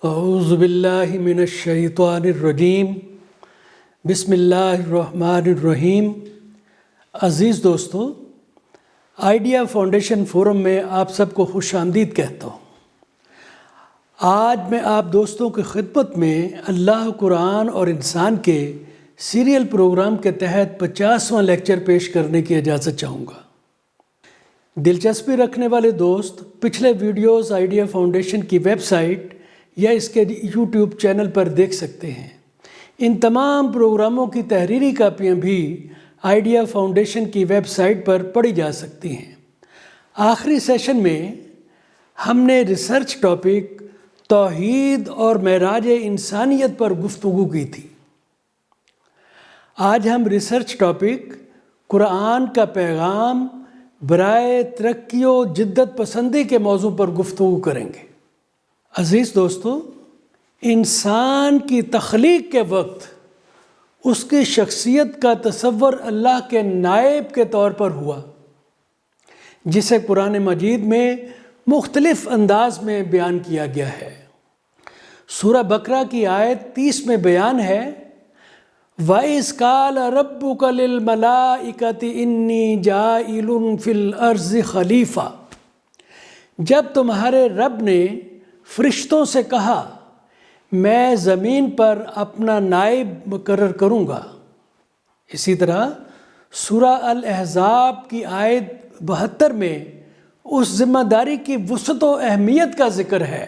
اعوذ باللہ من الشیطان الرجیم بسم اللہ الرحمن الرحیم۔ عزیز دوستو، آئیڈیا فاؤنڈیشن فورم میں آپ سب کو خوش آمدید کہتا ہوں۔ آج میں آپ دوستوں کی خدمت میں اللہ، قرآن اور انسان کے سیریل پروگرام کے تحت 50واں لیکچر پیش کرنے کی اجازت چاہوں گا۔ دلچسپی رکھنے والے دوست پچھلے ویڈیوز آئیڈیا فاؤنڈیشن کی ویب سائٹ یا اس کے یوٹیوب چینل پر دیکھ سکتے ہیں۔ ان تمام پروگراموں کی تحریری کاپیاں بھی آئیڈیا فاؤنڈیشن کی ویب سائٹ پر پڑھی جا سکتی ہیں۔ آخری سیشن میں ہم نے ریسرچ ٹاپک توحید اور معراج انسانیت پر گفتگو کی تھی۔ آج ہم ریسرچ ٹاپک قرآن کا پیغام برائے ترقی و جدت پسندی کے موضوع پر گفتگو کریں گے۔ عزیز دوستو، انسان کی تخلیق کے وقت اس کی شخصیت کا تصور اللہ کے نائب کے طور پر ہوا، جسے قرآن مجید میں مختلف انداز میں بیان کیا گیا ہے۔ سورہ بقرہ کی آیت 30 میں بیان ہے، وَإِذْ قَالَ رَبُّكَ لِلْمَلَائِكَةِ إِنِّي جَاعِلٌ فِي الْأَرْضِ خَلِيفَةً، جب تمہارے رب نے فرشتوں سے کہا میں زمین پر اپنا نائب مقرر کروں گا۔ اسی طرح سورہ الاحزاب کی آیت 72 میں اس ذمہ داری کی وسعت و اہمیت کا ذکر ہے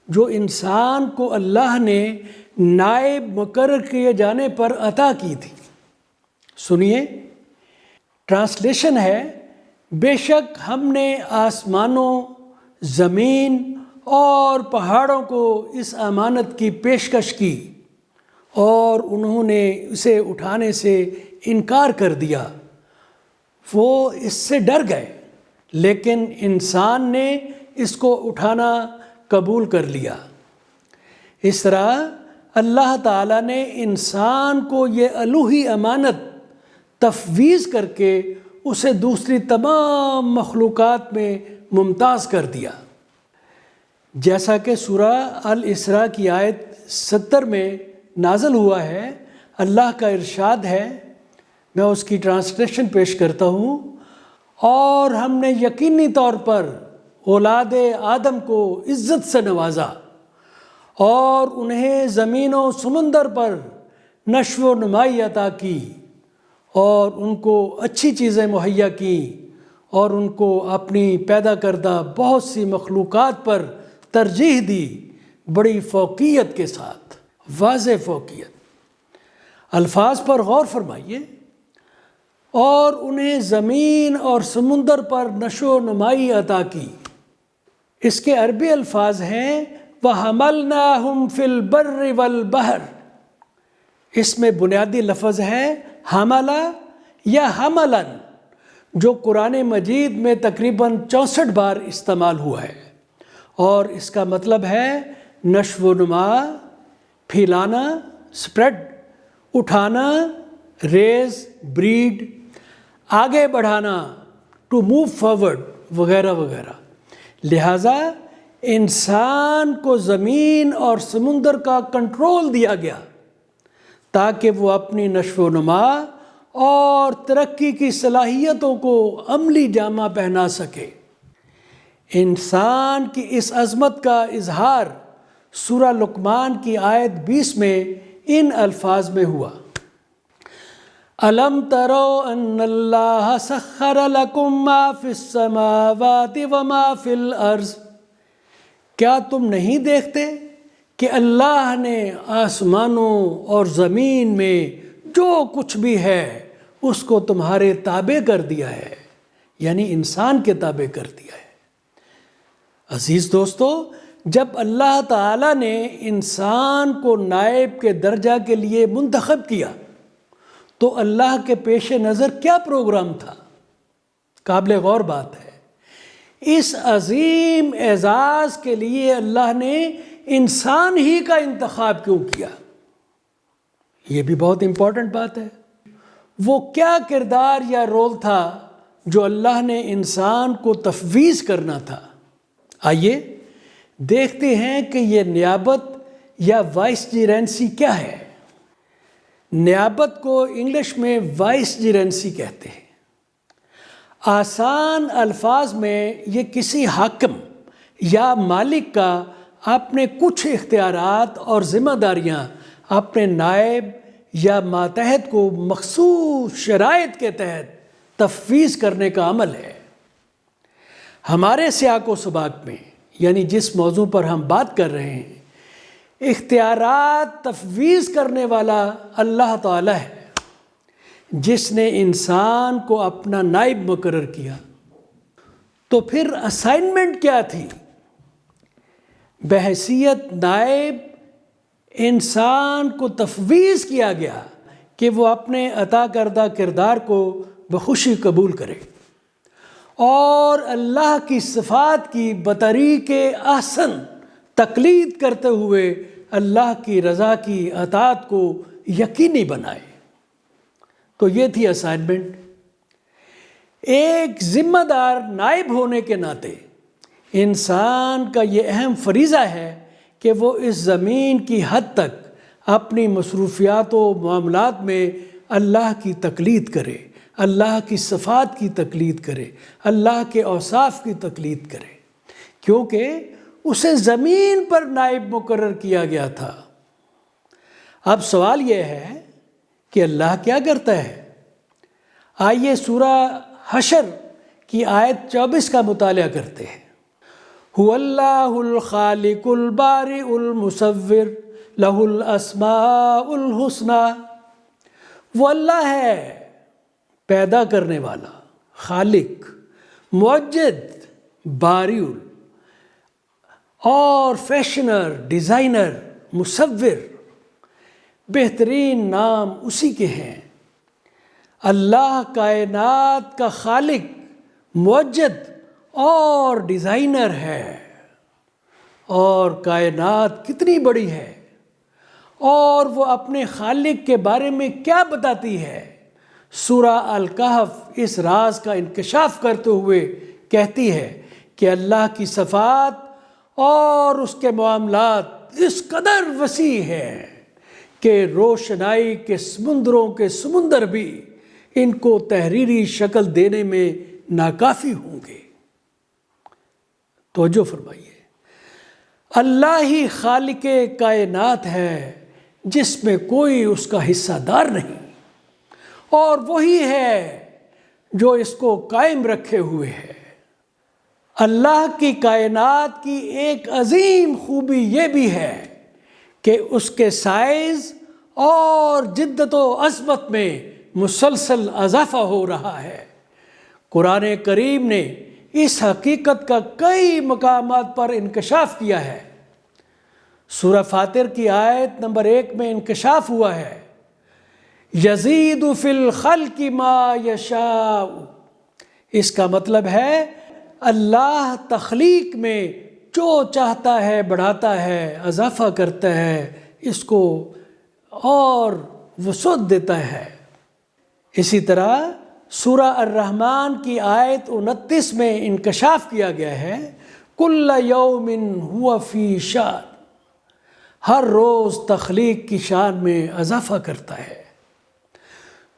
جو انسان کو اللہ نے نائب مقرر کیے جانے پر عطا کی تھی۔ سنیے، ٹرانسلیشن ہے، بے شک ہم نے آسمانوں، زمین اور پہاڑوں کو اس امانت کی پیشکش کی اور انہوں نے اسے اٹھانے سے انکار کر دیا۔ وہ اس سے ڈر گئے، لیکن انسان نے اس کو اٹھانا قبول کر لیا۔ اس طرح اللہ تعالیٰ نے انسان کو یہ الوہی امانت تفویض کر کے اسے دوسری تمام مخلوقات میں ممتاز کر دیا۔ جیسا کہ سورہ الاسراء کی آیت 70 میں نازل ہوا ہے، اللہ کا ارشاد ہے، میں اس کی ٹرانسلیشن پیش کرتا ہوں، اور ہم نے یقینی طور پر اولاد آدم کو عزت سے نوازا اور انہیں زمین و سمندر پر نشو و نمائی عطا کی اور ان کو اچھی چیزیں مہیا کیں اور ان کو اپنی پیدا کردہ بہت سی مخلوقات پر ترجیح دی، بڑی فوقیت کے ساتھ، واضح فوقیت۔ الفاظ پر غور فرمائیے، اور انہیں زمین اور سمندر پر نشو و نمائی عطا کی۔ اس کے عربی الفاظ ہیں وَحَمَلْنَاهُمْ فِي الْبَرِّ وَالْبَحْرِ۔ اس میں بنیادی لفظ ہے حملہ یا حملن، جو قرآن مجید میں تقریباً 64 بار استعمال ہوا ہے، اور اس کا مطلب ہے نشو و نما، پھیلانا، سپریڈ، اٹھانا، ریز، بریڈ، آگے بڑھانا، ٹو موو فارورڈ وغیرہ وغیرہ۔ لہٰذا انسان کو زمین اور سمندر کا کنٹرول دیا گیا تاکہ وہ اپنی نشو و نما اور ترقی کی صلاحیتوں کو عملی جامہ پہنا سکے۔ انسان کی اس عظمت کا اظہار سورہ لقمان کی آیت 20 میں ان الفاظ میں ہوا، أَلَمْ تَرَوْا أَنَّ اللَّهَ سَخَّرَ لَكُم مَّا فِي السَّمَاوَاتِ وَمَا فِي الْأَرْضِ۔ کیا تم نہیں دیکھتے کہ اللہ نے آسمانوں اور زمین میں جو کچھ بھی ہے اس کو تمہارے تابع کر دیا ہے، یعنی انسان کے تابع کر دیا ہے۔ عزیز دوستو، جب اللہ تعالیٰ نے انسان کو نائب کے درجہ کے لیے منتخب کیا تو اللہ کے پیش نظر کیا پروگرام تھا؟ قابل غور بات ہے۔ اس عظیم اعزاز کے لیے اللہ نے انسان ہی کا انتخاب کیوں کیا؟ یہ بھی بہت امپورٹنٹ بات ہے۔ وہ کیا کردار یا رول تھا جو اللہ نے انسان کو تفویض کرنا تھا؟ آئیے دیکھتے ہیں کہ یہ نیابت یا وائس جیرنسی کیا ہے۔ نیابت کو انگلش میں وائس جیرنسی کہتے ہیں۔ آسان الفاظ میں یہ کسی حاکم یا مالک کا اپنے کچھ اختیارات اور ذمہ داریاں اپنے نائب یا ماتحت کو مخصوص شرائط کے تحت تفویض کرنے کا عمل ہے۔ ہمارے سیاق و سباق میں، یعنی جس موضوع پر ہم بات کر رہے ہیں، اختیارات تفویض کرنے والا اللہ تعالیٰ ہے، جس نے انسان کو اپنا نائب مقرر کیا۔ تو پھر اسائنمنٹ کیا تھی؟ بحیثیت نائب انسان کو تفویض کیا گیا کہ وہ اپنے عطا کردہ کردار کو بخوشی قبول کرے اور اللہ کی صفات کی بطریق احسن تقلید کرتے ہوئے اللہ کی رضا کی اطاعت کو یقینی بنائے۔ تو یہ تھی اسائنمنٹ۔ ایک ذمہ دار نائب ہونے کے ناطے انسان کا یہ اہم فریضہ ہے کہ وہ اس زمین کی حد تک اپنی مصروفیات و معاملات میں اللہ کی تقلید کرے، اللہ کی صفات کی تقلید کرے، اللہ کے اوصاف کی تقلید کرے، کیونکہ اسے زمین پر نائب مقرر کیا گیا تھا۔ اب سوال یہ ہے کہ اللہ کیا کرتا ہے؟ آئیے سورہ حشر کی آیت 24 کا مطالعہ کرتے ہیں۔ هو اللہ الخالق البارئ المصور لہ الاسماء الحسنی۔ وہ اللہ ہے پیدا کرنے والا، خالق، موجد، بارئ اور فیشنر، ڈیزائنر، مصور، بہترین نام اسی کے ہیں۔ اللہ کائنات کا خالق، موجد اور ڈیزائنر ہے۔ اور کائنات کتنی بڑی ہے، اور وہ اپنے خالق کے بارے میں کیا بتاتی ہے؟ سورہ الکہف اس راز کا انکشاف کرتے ہوئے کہتی ہے کہ اللہ کی صفات اور اس کے معاملات اس قدر وسیع ہیں کہ روشنائی کے سمندروں کے سمندر بھی ان کو تحریری شکل دینے میں ناکافی ہوں گے۔ توجہ فرمائیے، اللہ ہی خالق کائنات ہے جس میں کوئی اس کا حصہ دار نہیں، اور وہی ہے جو اس کو قائم رکھے ہوئے ہے۔ اللہ کی کائنات کی ایک عظیم خوبی یہ بھی ہے کہ اس کے سائز اور جدت و عظمت میں مسلسل اضافہ ہو رہا ہے۔ قرآن کریم نے اس حقیقت کا کئی مقامات پر انکشاف کیا ہے۔ سورہ فاطر کی آیت نمبر 1 میں انکشاف ہوا ہے، یزید فی الخلق ما یشاء۔ اس کا مطلب ہے اللہ تخلیق میں جو چاہتا ہے بڑھاتا ہے، اضافہ کرتا ہے، اس کو اور وسعت دیتا ہے۔ اسی طرح سورہ الرحمن کی آیت 29 میں انکشاف کیا گیا ہے، کل یوم ہوا فی شان۔ ہر روز تخلیق کی شان میں اضافہ کرتا ہے۔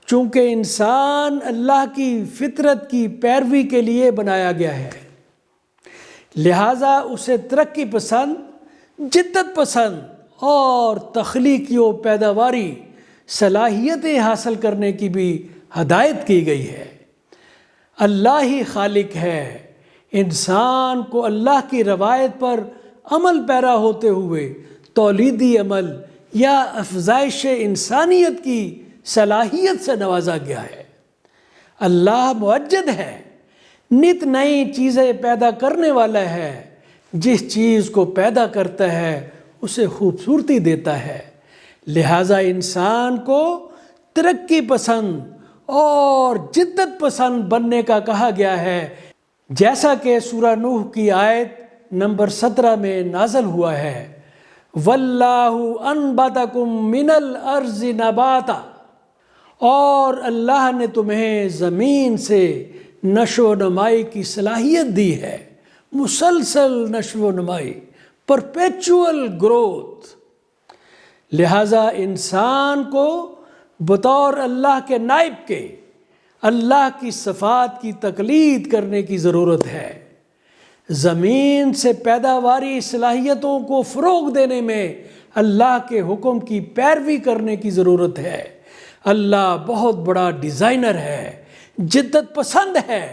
چونکہ انسان اللہ کی فطرت کی پیروی کے لیے بنایا گیا ہے، لہٰذا اسے ترقی پسند، جدت پسند اور تخلیقی و پیداواری صلاحیتیں حاصل کرنے کی بھی ہدایت کی گئی ہے۔ اللہ ہی خالق ہے، انسان کو اللہ کی روایت پر عمل پیرا ہوتے ہوئے تولیدی عمل یا افزائش انسانیت کی صلاحیت سے نوازا گیا ہے۔ اللہ موجد ہے، نت نئی چیزیں پیدا کرنے والا ہے، جس چیز کو پیدا کرتا ہے اسے خوبصورتی دیتا ہے، لہٰذا انسان کو ترقی پسند اور جدت پسند بننے کا کہا گیا ہے، جیسا کہ سورہ نوح کی آیت نمبر 17 میں نازل ہوا ہے، وَاللَّهُ أَنبَتَكُم مِّنَ الْأَرْضِ نَبَاتًا۔ اور اللہ نے تمہیں زمین سے نشو و نمائی کی صلاحیت دی ہے، مسلسل نشو و نمائی، perpetual growth. لہٰذا انسان کو بطور اللہ کے نائب کے اللہ کی صفات کی تقلید کرنے کی ضرورت ہے۔ زمین سے پیداواری صلاحیتوں کو فروغ دینے میں اللہ کے حکم کی پیروی کرنے کی ضرورت ہے۔ اللہ بہت بڑا ڈیزائنر ہے، جدت پسند ہے۔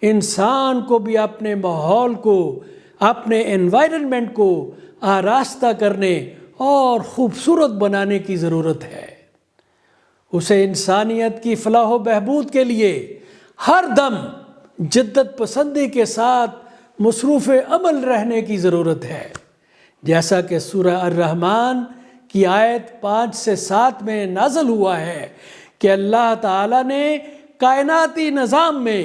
انسان کو بھی اپنے ماحول کو، اپنے انوائرنمنٹ کو آراستہ کرنے اور خوبصورت بنانے کی ضرورت ہے۔ اسے انسانیت کی فلاح و بہبود کے لیے ہر دم جدت پسندی کے ساتھ مصروف عمل رہنے کی ضرورت ہے، جیسا کہ سورہ الرحمن کی آیت 5 سے 7 میں نازل ہوا ہے کہ اللہ تعالیٰ نے کائناتی نظام میں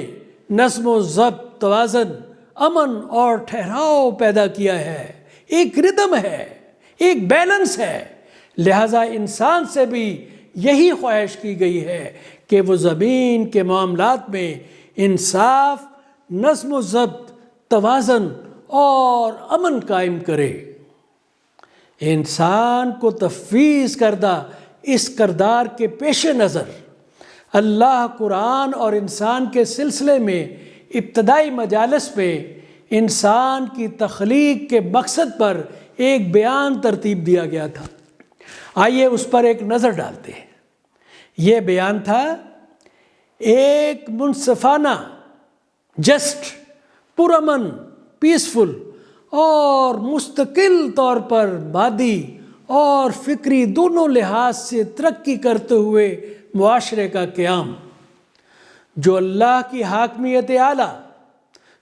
نظم و ضبط، توازن، امن اور ٹھہراؤ پیدا کیا ہے، ایک ردم ہے، ایک بیلنس ہے۔ لہٰذا انسان سے بھی یہی خواہش کی گئی ہے کہ وہ زمین کے معاملات میں انصاف، نظم و ضبط، توازن اور امن قائم کرے۔ انسان کو تفویض کردہ اس کردار کے پیش نظر اللہ قرآن اور انسان کے سلسلے میں ابتدائی مجالس میں انسان کی تخلیق کے مقصد پر ایک بیان ترتیب دیا گیا تھا۔ آئیے اس پر ایک نظر ڈالتے ہیں۔ یہ بیان تھا ایک منصفانہ، جسٹ، پرامن، پیسفل اور مستقل طور پر مادی اور فکری دونوں لحاظ سے ترقی کرتے ہوئے معاشرے کا قیام، جو اللہ کی حاکمیت اعلیٰ،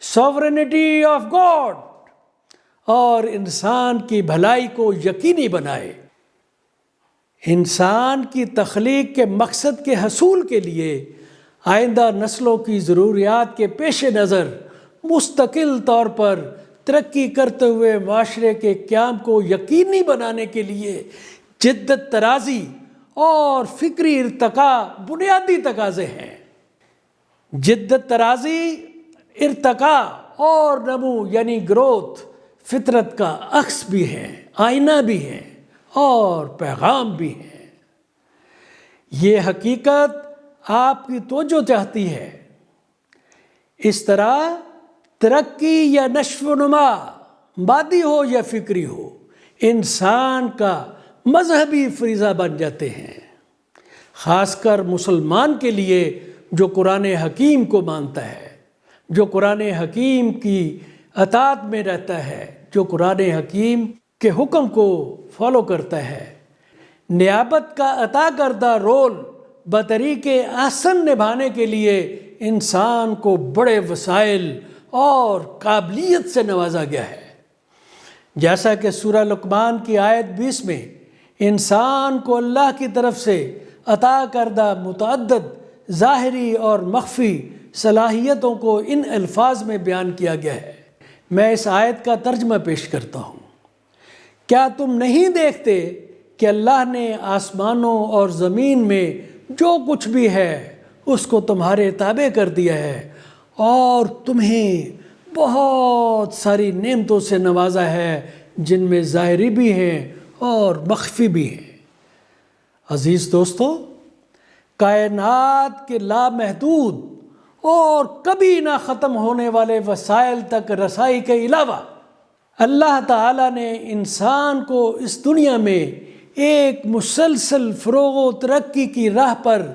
سوورنٹی آف گاڈ اور انسان کی بھلائی کو یقینی بنائے۔ انسان کی تخلیق کے مقصد کے حصول کے لیے آئندہ نسلوں کی ضروریات کے پیش نظر مستقل طور پر ترقی کرتے ہوئے معاشرے کے قیام کو یقینی بنانے کے لیے جدت طرازی اور فکری ارتقاء بنیادی تقاضے ہیں۔ جدت طرازی، ارتقاء اور نمو یعنی گروتھ فطرت کا عکس بھی ہے، آئینہ بھی ہے اور پیغام بھی ہے۔ یہ حقیقت آپ کی توجہ چاہتی ہے۔ اس طرح ترقی یا نشو و نما، مادی ہو یا فکری ہو، انسان کا مذہبی فریضہ بن جاتے ہیں، خاص کر مسلمان کے لیے جو قرآن حکیم کو مانتا ہے، جو قرآن حکیم کی اطاعت میں رہتا ہے، جو قرآن حکیم کے حکم کو فالو کرتا ہے۔ نیابت کا عطا کردہ رول بطریق احسن نبھانے کے لیے انسان کو بڑے وسائل اور قابلیت سے نوازا گیا ہے، جیسا کہ سورہ لقمان کی آیت 20 میں انسان کو اللہ کی طرف سے عطا کردہ متعدد ظاہری اور مخفی صلاحیتوں کو ان الفاظ میں بیان کیا گیا ہے۔ میں اس آیت کا ترجمہ پیش کرتا ہوں۔ کیا تم نہیں دیکھتے کہ اللہ نے آسمانوں اور زمین میں جو کچھ بھی ہے اس کو تمہارے تابع کر دیا ہے اور تمہیں بہت ساری نعمتوں سے نوازا ہے، جن میں ظاہری بھی ہیں اور مخفی بھی ہیں۔ عزیز دوستو، کائنات کے لامحدود اور کبھی نہ ختم ہونے والے وسائل تک رسائی کے علاوہ اللہ تعالیٰ نے انسان کو اس دنیا میں ایک مسلسل فروغ و ترقی کی راہ پر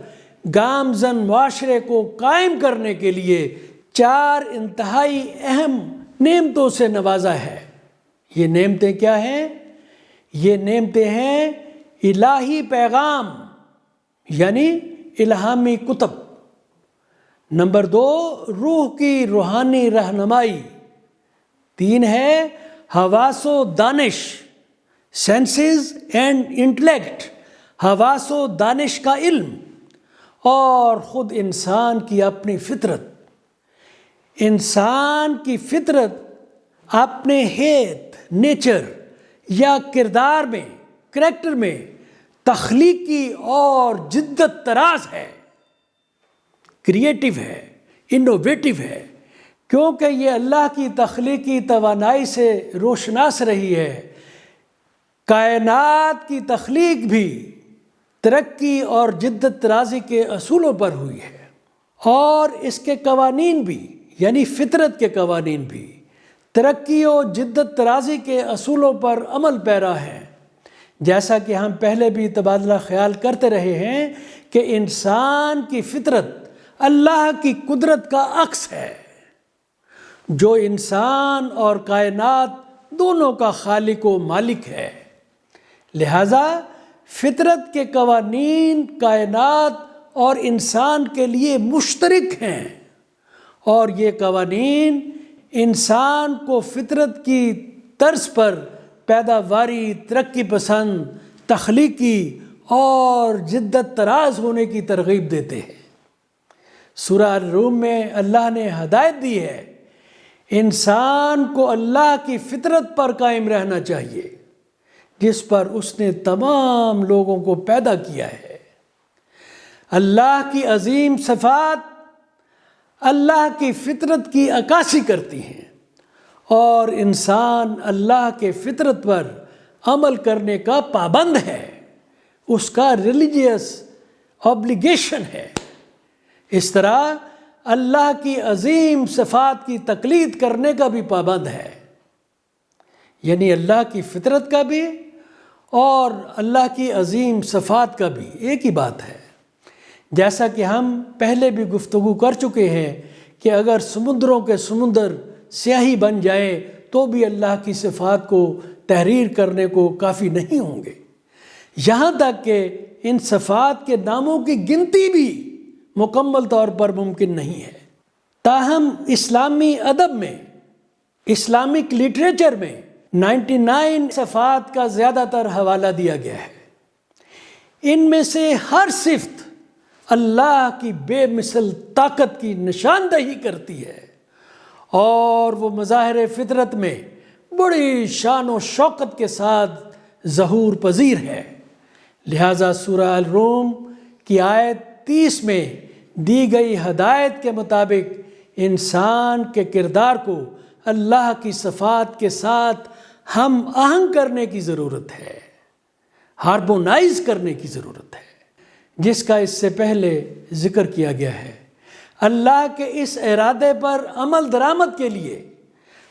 گامزن معاشرے کو قائم کرنے کے لیے 4 انتہائی اہم نعمتوں سے نوازا ہے۔ یہ نعمتیں کیا ہیں؟ یہ نعمتیں ہیں الہی پیغام یعنی الہامی کتب، نمبر 2 روح کی روحانی رہنمائی، 3 ہے حواس و دانش، سینسز اینڈ انٹلیکٹ، حواس و دانش کا علم، اور خود انسان کی اپنی فطرت۔ انسان کی فطرت اپنے ہیت، نیچر یا کردار میں، کریکٹر میں تخلیقی اور جدت طراز ہے، کریٹیو ہے، انوویٹیو ہے، کیونکہ یہ اللہ کی تخلیقی توانائی سے روشناس رہی ہے۔ کائنات کی تخلیق بھی ترقی اور جدت طرازی کے اصولوں پر ہوئی ہے، اور اس کے قوانین بھی یعنی فطرت کے قوانین بھی ترقی و جدت طرازی کے اصولوں پر عمل پیرا ہیں۔ جیسا کہ ہم پہلے بھی تبادلہ خیال کرتے رہے ہیں کہ انسان کی فطرت اللہ کی قدرت کا عکس ہے، جو انسان اور کائنات دونوں کا خالق و مالک ہے۔ لہذا فطرت کے قوانین کائنات اور انسان کے لیے مشترک ہیں، اور یہ قوانین انسان کو فطرت کی طرز پر پیداواری، ترقی پسند، تخلیقی اور جدت طراز ہونے کی ترغیب دیتے ہیں۔ سورہ الروم میں اللہ نے ہدایت دی ہے، انسان کو اللہ کی فطرت پر قائم رہنا چاہیے جس پر اس نے تمام لوگوں کو پیدا کیا ہے۔ اللہ کی عظیم صفات اللہ کی فطرت کی عکاسی کرتی ہیں، اور انسان اللہ کے فطرت پر عمل کرنے کا پابند ہے، اس کا ریلیجیس آبلیگیشن ہے۔ اس طرح اللہ کی عظیم صفات کی تقلید کرنے کا بھی پابند ہے، یعنی اللہ کی فطرت کا بھی اور اللہ کی عظیم صفات کا بھی ایک ہی بات ہے۔ جیسا کہ ہم پہلے بھی گفتگو کر چکے ہیں کہ اگر سمندروں کے سمندر سیاہی بن جائیں تو بھی اللہ کی صفات کو تحریر کرنے کو کافی نہیں ہوں گے، یہاں تک کہ ان صفات کے ناموں کی گنتی بھی مکمل طور پر ممکن نہیں ہے۔ تاہم اسلامی ادب میں، اسلامک لٹریچر میں 99 صفات کا زیادہ تر حوالہ دیا گیا ہے۔ ان میں سے ہر صفت اللہ کی بے مثل طاقت کی نشاندہی کرتی ہے، اور وہ مظاہر فطرت میں بڑی شان و شوکت کے ساتھ ظہور پذیر ہے۔ لہٰذا سورہ الروم کی آیت 30 میں دی گئی ہدایت کے مطابق انسان کے کردار کو اللہ کی صفات کے ساتھ ہم آہنگ کرنے کی ضرورت ہے، ہارمونائز کرنے کی ضرورت ہے، جس کا اس سے پہلے ذکر کیا گیا ہے۔ اللہ کے اس ارادے پر عمل درآمد کے لیے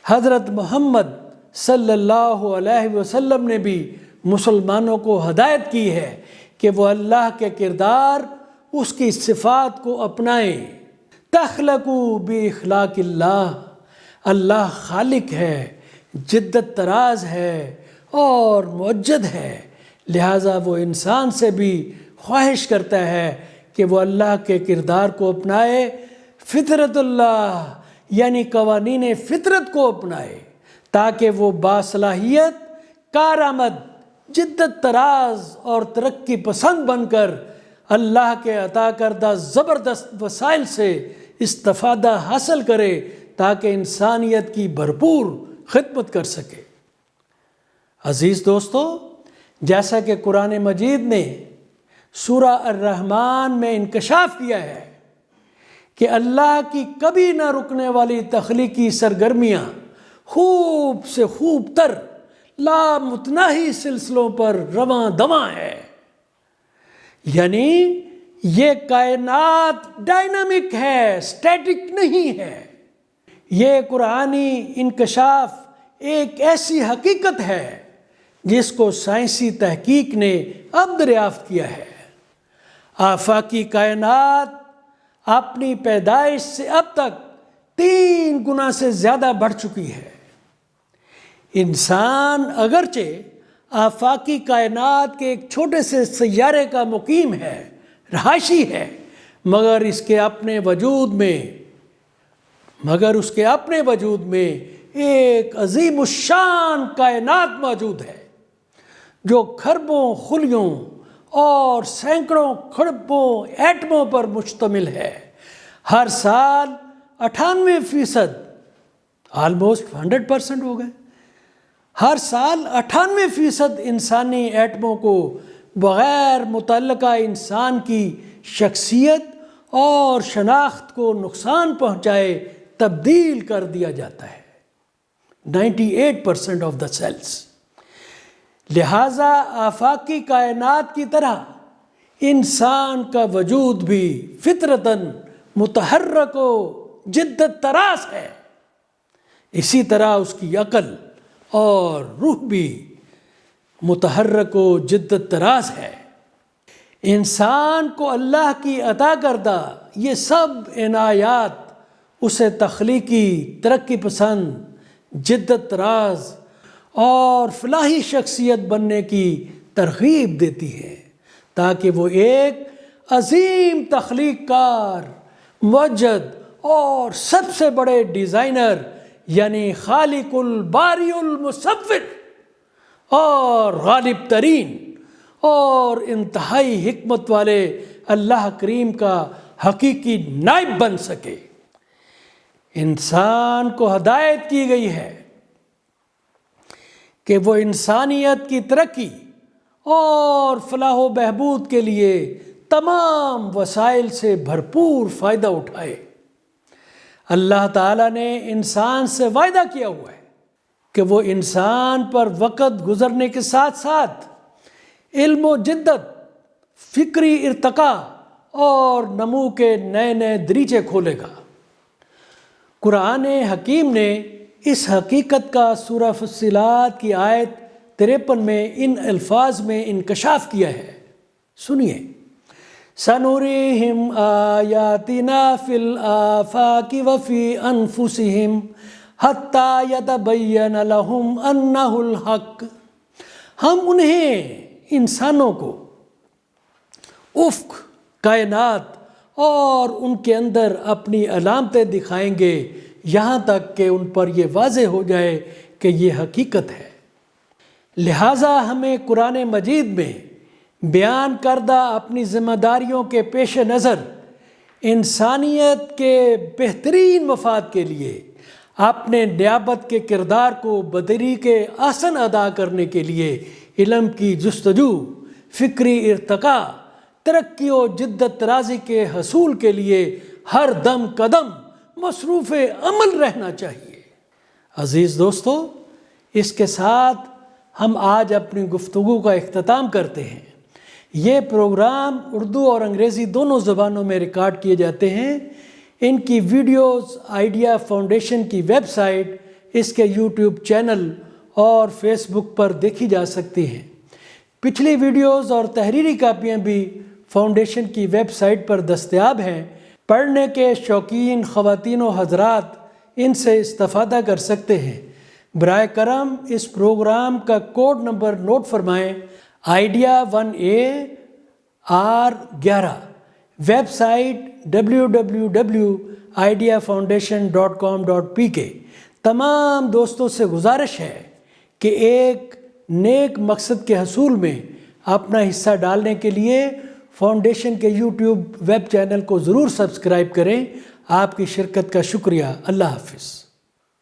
حضرت محمد صلی اللہ علیہ وسلم نے بھی مسلمانوں کو ہدایت کی ہے کہ وہ اللہ کے کردار، اس کی صفات کو اپنائیں۔ تخلقوا باخلاق اللہ، اللہ خالق ہے، جدت طراز ہے اور موجد ہے، لہٰذا وہ انسان سے بھی خواہش کرتا ہے کہ وہ اللہ کے کردار کو اپنائے، فطرت اللہ یعنی قوانین فطرت کو اپنائے، تاکہ وہ باصلاحیت، کارآمد، جدت طراز اور ترقی پسند بن کر اللہ کے عطا کردہ زبردست وسائل سے استفادہ حاصل کرے، تاکہ انسانیت کی بھرپور خدمت کر سکے۔ عزیز دوستو، جیسا کہ قرآن مجید نے سورہ الرحمن میں انکشاف کیا ہے کہ اللہ کی کبھی نہ رکنے والی تخلیقی سرگرمیاں خوب سے خوب تر لامتناہی سلسلوں پر رواں دواں ہے، یعنی یہ کائنات ڈائنامک ہے، سٹیٹک نہیں ہے۔ یہ قرآنی انکشاف ایک ایسی حقیقت ہے جس کو سائنسی تحقیق نے اب دریافت کیا ہے۔ آفاقی کائنات اپنی پیدائش سے اب تک 3 گنا سے زیادہ بڑھ چکی ہے۔ انسان اگرچہ آفاقی کائنات کے ایک چھوٹے سے سیارے کا مقیم ہے، رہائشی ہے، مگر اس کے اپنے وجود میں ایک عظیم الشان کائنات موجود ہے جو کھربوں خلیوں اور سینکڑوں کھربوں ایٹموں پر مشتمل ہے۔ ہر سال 98%، آلموسٹ 100% ہو گئے، ہر سال 98% انسانی ایٹموں کو بغیر متعلقہ انسان کی شخصیت اور شناخت کو نقصان پہنچائے تبدیل کر دیا جاتا ہے 98% آف دا سیلز۔ لہٰذا آفاقی کائنات کی طرح انسان کا وجود بھی فطرتاً متحرک و جدت طراز ہے، اسی طرح اس کی عقل اور روح بھی متحرک و جدت طراز ہے۔ انسان کو اللہ کی عطا کردہ یہ سب عنایات اسے تخلیقی، ترقی پسند، جدت طراز اور فلاحی شخصیت بننے کی ترغیب دیتی ہیں، تاکہ وہ ایک عظیم تخلیق کار، موجد اور سب سے بڑے ڈیزائنر یعنی خالق الباری المصور اور غالب ترین اور انتہائی حکمت والے اللہ کریم کا حقیقی نائب بن سکے۔ انسان کو ہدایت کی گئی ہے کہ وہ انسانیت کی ترقی اور فلاح و بہبود کے لیے تمام وسائل سے بھرپور فائدہ اٹھائے۔ اللہ تعالیٰ نے انسان سے وعدہ کیا ہوا ہے کہ وہ انسان پر وقت گزرنے کے ساتھ ساتھ علم و جدت، فکری ارتقاء اور نمو کے نئے نئے دریچے کھولے گا۔ قرآن حکیم نے اس حقیقت کا سورہ فصلات کی آیت 53 میں ان الفاظ میں انکشاف کیا ہے، سنیے۔ سَنُرِيهِمْ آيَاتِنَا فِي الْآفَاقِ وَفِي أَنفُسِهِمْ حَتَّى يَتَبَيَّنَ لَهُمْ أَنَّهُ الْحَقُّ۔ ہم انہیں انسانوں کو افق، کائنات اور ان کے اندر اپنی علامتیں دکھائیں گے، یہاں تک کہ ان پر یہ واضح ہو جائے کہ یہ حقیقت ہے۔ لہٰذا ہمیں قرآن مجید میں بیان کردہ اپنی ذمہ داریوں کے پیش نظر انسانیت کے بہترین مفاد کے لیے اپنے نیابت کے کردار کو بطریق احسن ادا کرنے کے لیے علم کی جستجو، فکری ارتقاء، ترقی و جدت طرازی کے حصول کے لیے ہر دم قدم مصروف عمل رہنا چاہیے۔ عزیز دوستو، اس کے ساتھ ہم آج اپنی گفتگو کا اختتام کرتے ہیں۔ یہ پروگرام اردو اور انگریزی دونوں زبانوں میں ریکارڈ کیے جاتے ہیں۔ ان کی ویڈیوز آئیڈیا فاؤنڈیشن کی ویب سائٹ، اس کے یوٹیوب چینل اور فیس بک پر دیکھی جا سکتی ہیں۔ پچھلی ویڈیوز اور تحریری کاپیاں بھی فاؤنڈیشن کی ویب سائٹ پر دستیاب ہیں۔ پڑھنے کے شوقین خواتین و حضرات ان سے استفادہ کر سکتے ہیں۔ برائے کرم اس پروگرام کا کوڈ نمبر نوٹ فرمائیں، idea 1A R11، website www.ideafoundation.com.pk۔ تمام دوستوں سے گزارش ہے کہ ایک نیک مقصد کے حصول میں اپنا حصہ ڈالنے کے لیے فاؤنڈیشن کے یوٹیوب ویب چینل کو ضرور سبسکرائب کریں۔ آپ کی شرکت کا شکریہ۔ اللہ حافظ۔